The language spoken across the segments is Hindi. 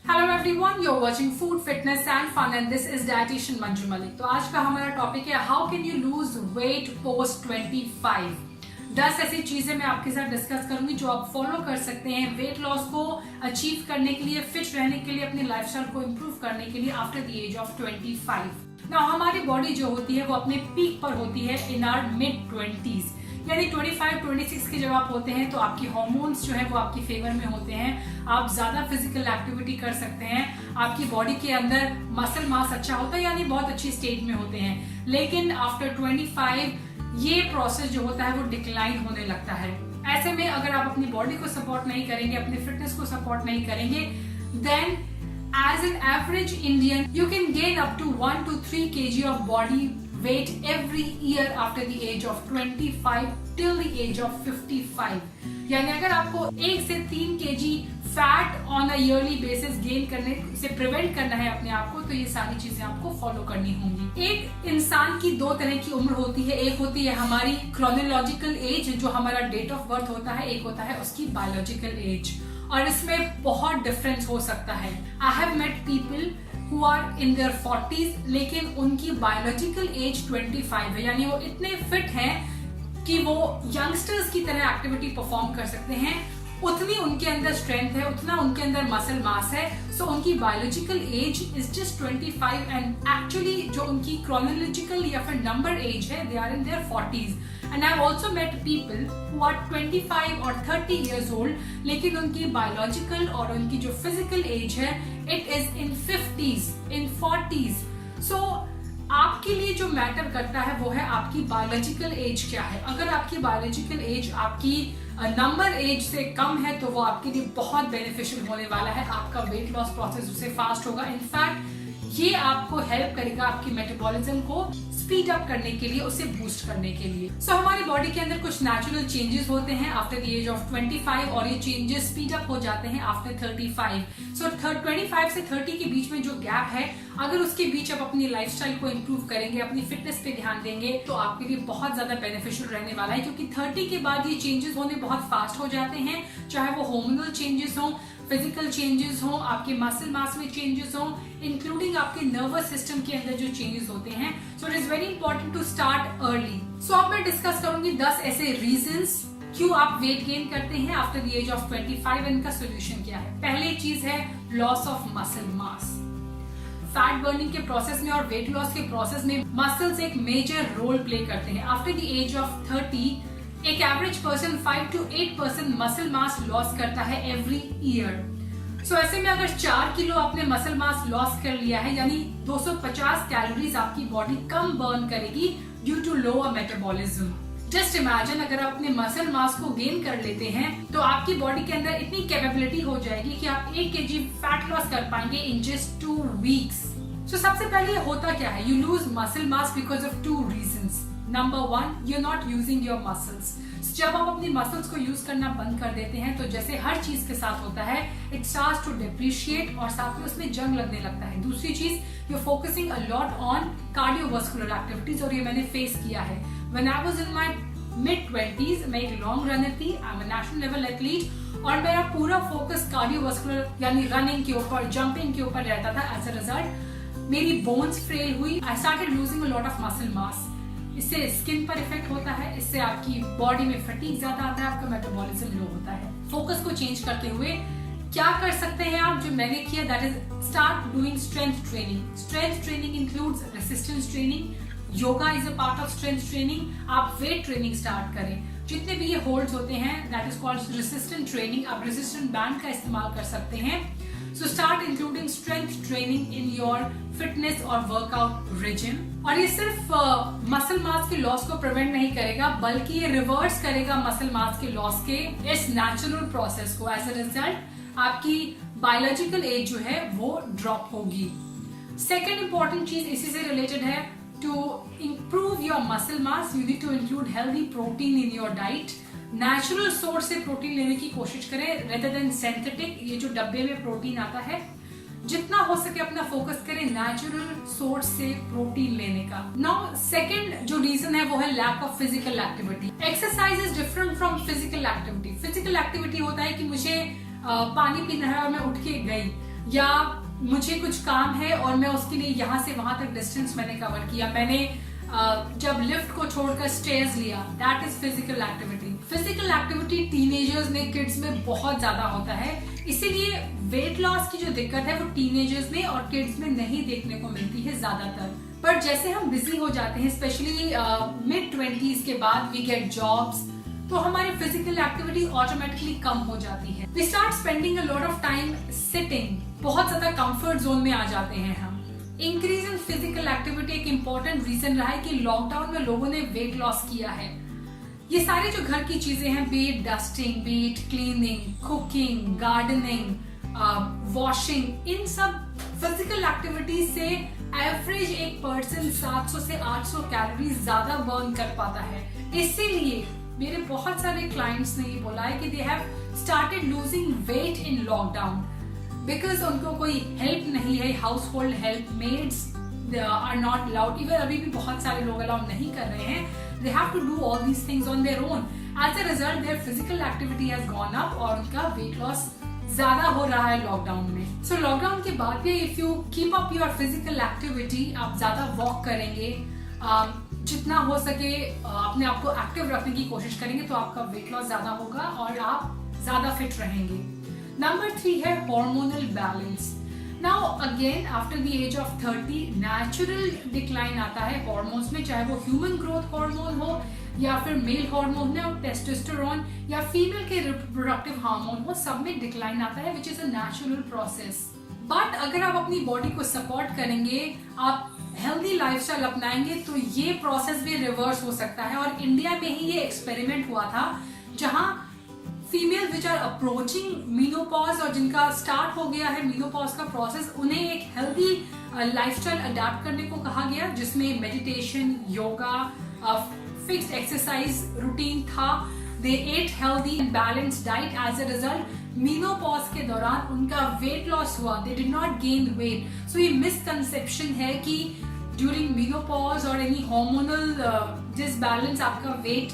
Hello everyone, you are watching food fitness and fun and this is dietitian Manju Malik. तो आज का हमारा टॉपिक है how can you lose weight post 25। 10 ऐसी चीजें मैं आपके साथ डिस्कस करूंगी जो आप फॉलो कर सकते हैं वेट लॉस को अचीव करने के लिए, फिट रहने के लिए, अपनी लाइफस्टाइल को इम्प्रूव करने के लिए आफ्टर द एज ऑफ 25। ना हमारी बॉडी जो होती है वो अपने पीक पर होती है इन आवर मिड 20s, यानी 25-26 के जब आप होते हैं तो आपकी हार्मोन्स जो है वो आपकी फेवर में होते हैं। आप ज्यादा फिजिकल एक्टिविटी कर सकते हैं, आपकी बॉडी के अंदर मसल मास अच्छा होता है, यानी बहुत अच्छी स्टेट में होते हैं। लेकिन आफ्टर 25 ये प्रोसेस जो होता है वो डिक्लाइन होने लगता है। ऐसे में अगर आप अपनी बॉडी को सपोर्ट नहीं करेंगे, अपनी फिटनेस को सपोर्ट नहीं करेंगे, then as an average Indian you can gain up to 1 to 3 kg of body weight every year after the age of 25 till the age of 55। यानी अगर आपको 1 से 3 kg fat on a yearly basis gain करने से प्रिवेंट करना है अपने आप को, तो ये सारी चीजें आपको फॉलो करनी होंगी। एक इंसान की 2 तरह की उम्र होती है, एक होती है हमारी क्रोनोलॉजिकल एज जो हमारा डेट ऑफ बर्थ होता है, एक होता है उसकी बायोलॉजिकल एज, और इसमें बहुत डिफरेंस हो सकता है। I have met people who are in their 40s लेकिन उनकी बायोलॉजिकल एज 25 है, यानी वो इतने फिट हैं कि वो यंगस्टर्स की तरह एक्टिविटी परफॉर्म कर सकते हैं, उतनी उनके अंदर स्ट्रेंथ है, उतना उनके अंदर मसल मास है। सो उनकी biological age is just 25 and actually जो उनकी क्रोनोलॉजिकल या फिर नंबर एज है they are in their 40s। And I have also met people who are 25 और 30 years old लेकिन उनकी बायोलॉजिकल और उनकी जो फिजिकल एज है it is in 50s, in 40s। सो आपके लिए जो मैटर करता है वो है आपकी बायोलॉजिकल एज क्या है। अगर आपकी बायोलॉजिकल एज आपकी नंबर एज से कम है तो वो आपके लिए बहुत बेनिफिशियल होने वाला है, आपका वेट लॉस प्रोसेस उससे फास्ट होगा। इनफैक्ट ये आपको हेल्प करेगा आपकी मेटाबॉलिज्म को स्पीड अप करने के लिए, उसे बूस्ट करने के लिए। सो हमारी बॉडी के अंदर कुछ नेचुरल चेंजेस होते हैं आफ्टर द एज ऑफ 25 और ये चेंजेस स्पीड अप हो जाते हैं आफ्टर 35। सो 25 से 30 के बीच में जो गैप है, अगर उसके बीच आप अपनी लाइफस्टाइल को इम्प्रूव करेंगे, अपनी फिटनेस पे ध्यान देंगे तो आपके लिए बहुत ज्यादा बेनिफिशियल रहने वाला है, क्योंकि 30 के बाद ये चेंजेस होने बहुत फास्ट हो जाते हैं, चाहे वो हार्मोनल चेंजेस हो, फिजिकल चेंजेस हो, आपके मसल मास में चेंजेस हो, इंक्लूडिंग आपके नर्वस सिस्टम के अंदर जो चेंजेस होते हैं। So it is very important to start early. So अब मैं डिस्कस करूंगी 10 ऐसे रीजंस क्यों आप वेट गेन करते हैं आफ्टर द एज ऑफ 25, इनका सोल्यूशन क्या है। पहली चीज है loss of muscle mass. Fat burning के प्रोसेस में और वेट लॉस के प्रोसेस में मसल्स एक मेजर रोल प्ले करते हैं। आफ्टर द एज ऑफ 30 एक average person 5 to 8% muscle mass loss करता है एवरी ईयर। सो ऐसे में अगर 4 किलो आपने मसल मास लॉस कर लिया है, यानी 250 कैलोरीज आपकी बॉडी कम बर्न करेगी due to lower metabolism. Just imagine अगर आप अपने मसल मास को गेन कर लेते हैं तो आपकी बॉडी के अंदर इतनी कैपेबिलिटी हो जाएगी कि आप 1 kg फैट लॉस कर पाएंगे इन जस्ट 2 weeks। सो सबसे पहले होता क्या है, you lose muscle mass because of 2 reasons। Number 1, you are not using your muscles. जब आप अपनी मसल्स को यूज करना बंद कर देते हैं तो जैसे हर चीज के साथ होता है, इट स्टार्ट्स टू डिप्रिशिएट और साथ में उसमें जंग लगने लगता है। दूसरी चीज, you are focusing a lot on cardiovascular activities, और ये मैंने फेस किया है। When I was in my mid 20s मैं एक लॉन्ग रनर थी, I am a national level athlete, और मेरा पूरा फोकस कार्डियोवास्कुलर यानी रनिंग के ऊपर, जंपिंग के ऊपर रहता था। एज अ रिजल्ट मेरी बोन्स फ्रेल हुई, I started losing a lot of muscle mass. इससे स्किन पर इफेक्ट होता है, इससे आपकी बॉडी में फटीग ज्यादा आता है, आपका मेटाबॉलिज्म लो होता है। फोकस को चेंज करते हुए क्या कर सकते हैं आप, जो मैंने किया, that is start doing strength training. Strength training includes resistance training, yoga is a part of strength training. आप वेट ट्रेनिंग स्टार्ट करें, जितने भी ये होल्ड्स होते हैं that is called resistant training. आप रेसिस्टेंट बैंड का इस्तेमाल कर सकते हैं। So start including strength training in your fitness और workout regime। और ये सिर्फ मसल मास के लॉस को प्रिवेंट नहीं करेगा, बल्कि ये रिवर्स करेगा मसल मास के लॉस के इस नेचुरल प्रोसेस को। एज अ रिजल्ट आपकी बायोलॉजिकल एज जो है वो ड्रॉप होगी। सेकेंड इंपॉर्टेंट चीज इसी से रिलेटेड है, to improve your muscle mass you need to include healthy protein in your diet। Natural source से प्रोटीन लेने की कोशिश करें रेदर देन सिंथेटिक, ये जो डब्बे में प्रोटीन आता है, जितना हो सके अपना फोकस करें नेचुरल सोर्स से प्रोटीन लेने का। नाउ सेकंड जो रीजन है वो है lack of physical activity. Exercise is different from physical activity. Physical activity होता है कि मुझे पानी पीना है और मैं उठ के गई, या मुझे कुछ काम है और मैं उसके लिए यहाँ से वहां तक डिस्टेंस मैंने कवर किया, मैंने जब लिफ्ट को छोड़कर स्टेयर्स लिया, that is physical activity. Physical activity teenagers में, किड्स में बहुत ज्यादा होता है, इसीलिए वेट लॉस की जो दिक्कत है वो टीनेजर्स में और किड्स में नहीं देखने को मिलती है ज्यादातर। पर जैसे हम बिजी हो जाते हैं, स्पेशली मिड 20s के बाद, वी गेट जॉब्स, तो हमारी फिजिकल एक्टिविटी ऑटोमेटिकली कम हो जाती है। We start spending a lot of time sitting, बहुत ज्यादा कंफर्ट जोन में आ जाते हैं हम। इंक्रीज इन फिजिकल एक्टिविटी एक इंपॉर्टेंट रीजन रहा है कि लॉकडाउन में लोगों ने वेट लॉस किया है। ये सारी जो घर की चीजें हैं, be it dusting, be it cleaning, cooking, gardening, washing, इन सब फिजिकल एक्टिविटी से एवरेज एक पर्सन 700 से 800 कैलोरीज ज्यादा बर्न कर पाता है। इसीलिए मेरे बहुत सारे क्लाइंट्स ने ये बोला है कि they have started losing weight in lockdown because उनको कोई हेल्प नहीं है, household help, maids are not allowed, even अभी भी बहुत सारे लोग अलाउ नहीं कर रहे हैं। They have to do all these things on their own. As a result their physical activity has gone up और उनका वेट लॉस ज्यादा हो रहा है लॉकडाउन में। सो लॉकडाउन के बाद भी if you keep up your physical activity, आप ज्यादा वॉक करेंगे, जितना हो सके अपने आप को एक्टिव रखने की कोशिश करेंगे, तो आपका वेट लॉस ज्यादा होगा और आप ज्यादा फिट रहेंगे। नंबर 3 है hormonal balance. Now again after the age of 30 natural decline आता है हार्मोन्स में, चाहे वो ह्यूमन ग्रोथ हार्मोन हो या फिर मेल हार्मोन है, टेस्टोस्टेरोन या फीमेल के रिप्रोडक्टिव हार्मोन हो, सब में डिक्लाइन आता है, which is a natural process. But अगर आप अपनी बॉडी को सपोर्ट करेंगे, आप हेल्दी लाइफस्टाइल अपनाएंगे, तो ये प्रोसेस भी रिवर्स हो सकता है। और इंडिया में ही ये एक्सपेरिमेंट हुआ था, जहां female which are approaching menopause और जिनका स्टार्ट हो गया है मीनोपॉज का प्रोसेस, उन्हें एक हेल्दी लाइफस्टाइल अडैप्ट करने को कहा गया, जिसमें meditation, yoga, fixed exercise routine था। They ate healthy and balanced diet. As a result menopause के दौरान उनका वेट लॉस हुआ, they did not gain weight. So ये मिसकंसेप्शन है कि ड्यूरिंग मीनोपॉज और एनी हार्मोनल डिसबैलेंस आपका वेट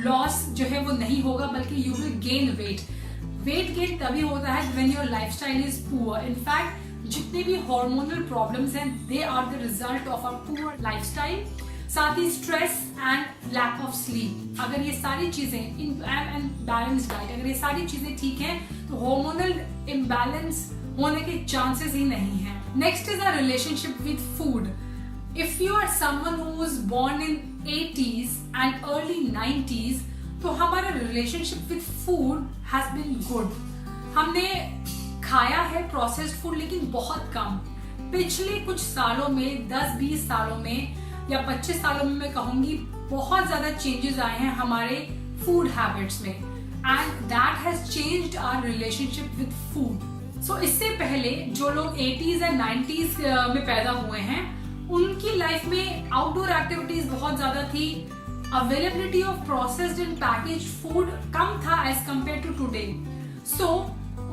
लॉस जो है वो नहीं होगा, बल्कि you will gain weight. Weight gain तभी होता है when your lifestyle is poor. In fact जितने भी हार्मोनल प्रॉब्लम्स हैं, they are the result of a poor lifestyle. साथ ही stress and lack of sleep, अगर ये सारी चीजें एंड बैलेंस डाइट, अगर ये सारी चीजें ठीक हैं, तो हार्मोनल इम्बैलेंस होने के चांसेस ही नहीं है। Next is a relationship with food. If you are someone who was born in 80s and early 90s, तो हमारा relationship with food has been good. हमने खाया है प्रोसेस्ड फूड, लेकिन बहुत कम। पिछले कुछ सालों में, 10-20 सालों में या 25 सालों में मैं कहूंगी, बहुत ज्यादा चेंजेस आए हैं हमारे फूड हैबिट्स में, and that has changed our relationship with food. So इससे पहले जो लोग 80s एंड 90s में पैदा हुए हैं, उनकी लाइफ में आउटडोर एक्टिविटीज बहुत ज्यादा थी, availability of processed and packaged food कम था as compare to today. So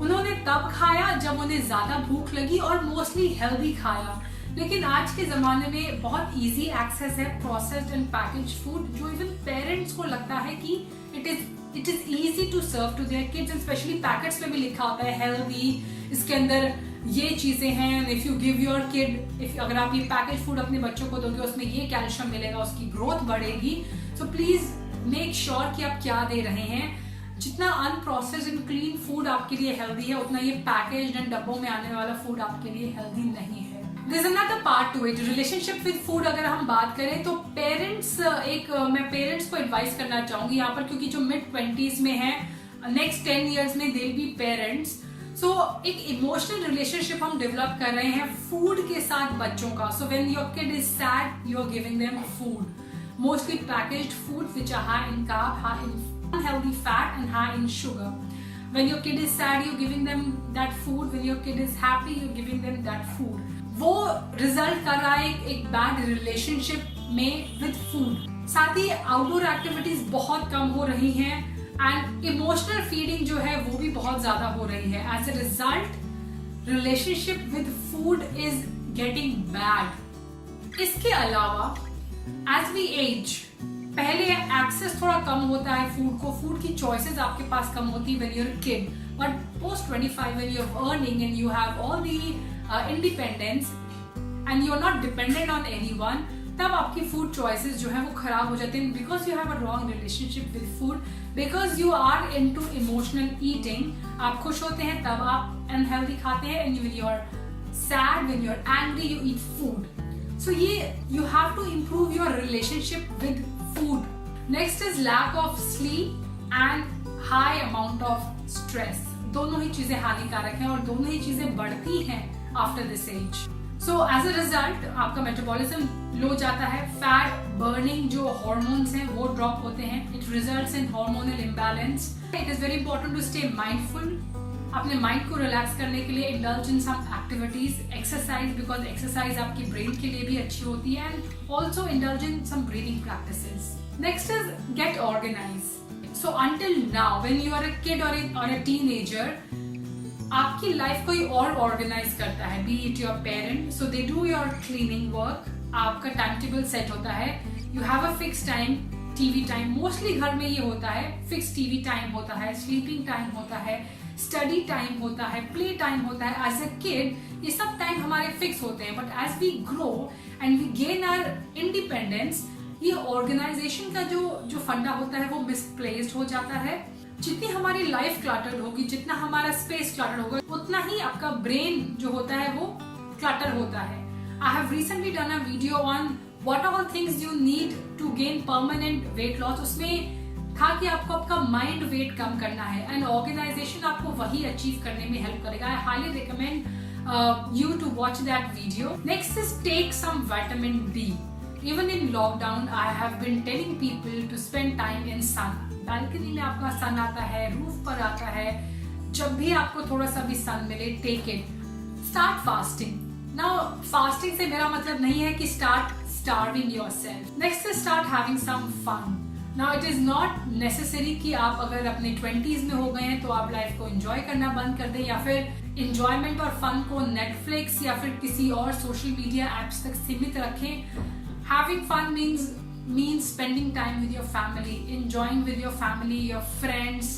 उन्होंने तब खाया जब उन्हें ज्यादा भूख लगी और मोस्टली हेल्दी खाया। लेकिन आज के जमाने में बहुत इजी एक्सेस है प्रोसेस्ड एंड पैकेज्ड फूड, जो इवन पेरेंट्स को लगता है कि it is easy to serve to their kids, and specially packets में भी लिखा होता है हेल्दी, इसके अंदर ये चीजें हैं। If you give your kid, अगर आप ये पैकेज फूड अपने बच्चों को दोगे, उसमें ये कैल्शियम मिलेगा, उसकी ग्रोथ बढ़ेगी। सो प्लीज मेक श्योर कि आप क्या दे रहे हैं। जितना अनप्रोसेस्ड एंड क्लीन फूड आपके लिए हेल्दी है, उतना ये पैकेज्ड एंड डब्बों में आने वाला फूड आपके लिए हेल्दी नहीं है। This is not a part two it. Relationship with food अगर हम बात करें, तो पेरेंट्स, मैं पेरेंट्स को एडवाइस करना चाहूंगी यहाँ पर, क्योंकि जो मिड 20s में है, नेक्स्ट 10 years में दे बी पेरेंट्स। सो एक इमोशनल रिलेशनशिप हम डेवलप कर रहे हैं फूड के साथ बच्चों का। So when your kid is sad, you are giving them food, mostly packaged food which are high in carb, high in unhealthy fat and high in sugar. When your kid is sad, you're giving them that food. When your kid is happy, you're giving them that food. वो रिजल्ट कर रहा है एक बैड रिलेशनशिप में विद फूड। साथ ही आउटडोर एक्टिविटीज बहुत कम हो रही हैं, एंड इमोशनल फीडिंग जो है वो भी बहुत ज्यादा हो रही है। As a result relationship with food is getting bad. इसके अलावा एज वी एज, पहले एक्सेस थोड़ा कम होता है फूड को, फूड की चॉइसेस आपके पास कम होती है when you are a kid, But post 25, when you're earning and you have all the independence and you're not dependent on anyone, तब आपकी फूड चॉइसेस जो है वो खराब हो जाते हैं, because you have a wrong relationship with food, because you are into emotional eating. आप खुश होते हैं तब आप अनहेल्दी खाते हैं, and when you are sad, when you are angry, you eat food. So ये you have to improve your relationship with food. Next is lack of sleep and high amount of stress. दोनों ही चीजें हानिकारक हैं और दोनों ही चीजें बढ़ती हैं after this age. So as a result आपका मेटाबॉलिज्म लो जाता है, फैट बर्निंग जो हॉर्मोन्स हैं वो ड्रॉप होते हैं. It results in hormonal imbalance. It is very important to stay mindful. अपने माइंड को रिलैक्स करने के लिए indulge in some activities, exercise, because exercise आपकी ब्रेन के लिए भी अच्छी होती है, and also indulge in some breathing practices. Next is get organize. So until now when you are a kid और अ टीनेजर, आपकी लाइफ कोई और ऑर्गेनाइज करता है, B it your parent. So they do your cleaning work. आपका टाइम टेबल सेट होता है. You have a fix time, TV time. Mostly घर में ये होता है, फिक्स टीवी टाइम होता है, स्लीपिंग टाइम होता है, स्टडी टाइम होता है, प्ले टाइम होता है. एज अ किड ये सब टाइम हमारे फिक्स होते हैं, but as we grow and we gain our independence, ये ऑर्गेनाइजेशन का जो फंडा होता है वो मिसप्लेस्ड हो जाता है. जितनी हमारी लाइफ क्लटर्ड होगी, जितना हमारा स्पेस क्लटर्ड होगा, उतना ही आपका ब्रेन जो होता है वो क्लटर होता है. I have recently done a video on what all things you need to gain permanent weight loss. उसमें था कि आपको आपका माइंड वेट कम करना है, एंड ऑर्गेनाइजेशन आपको वही अचीव करने में हेल्प करेगा. I highly recommend you to watch that video. Next is take some vitamin D. Even in lockdown, I have been telling people to spend time in sun. Balcony में आपका सन आता है, रूफ पर आता है, जब भी आपको थोड़ा सा भी सन मिले, take it. Start fasting. Now fasting से मेरा मतलब नहीं है कि start starving yourself. Next is start having some fun. Now it is not necessary कि आप अगर अपने 20s में हो गए हैं तो आप लाइफ को एंजॉय करना बंद कर दें, या फिर एंजॉयमेंट और फन को नेटफ्लिक्स या फिर किसी और सोशल मीडिया एप्स तक सीमित रखें. Having fun means spending time with your family, enjoying with your family, your friends.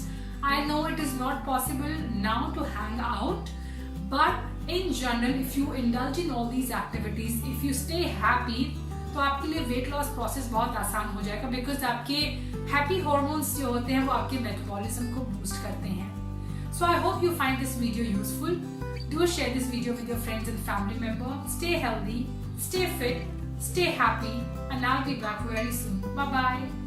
I know it is not possible now to hang out, but in general, if you indulge in all these activities, if you stay happy, तो आपके लिए वेट लॉस प्रोसेस बहुत आसान हो जाएगा, बिकॉज आपके हैप्पी हॉर्मोन्स जो होते हैं वो आपके मेटाबॉलिज्म को बूस्ट करते हैं. So I hope you find this video useful. Do share this video with your friends and family members. Stay healthy, stay fit, stay happy, and I'll be back very soon. Bye bye.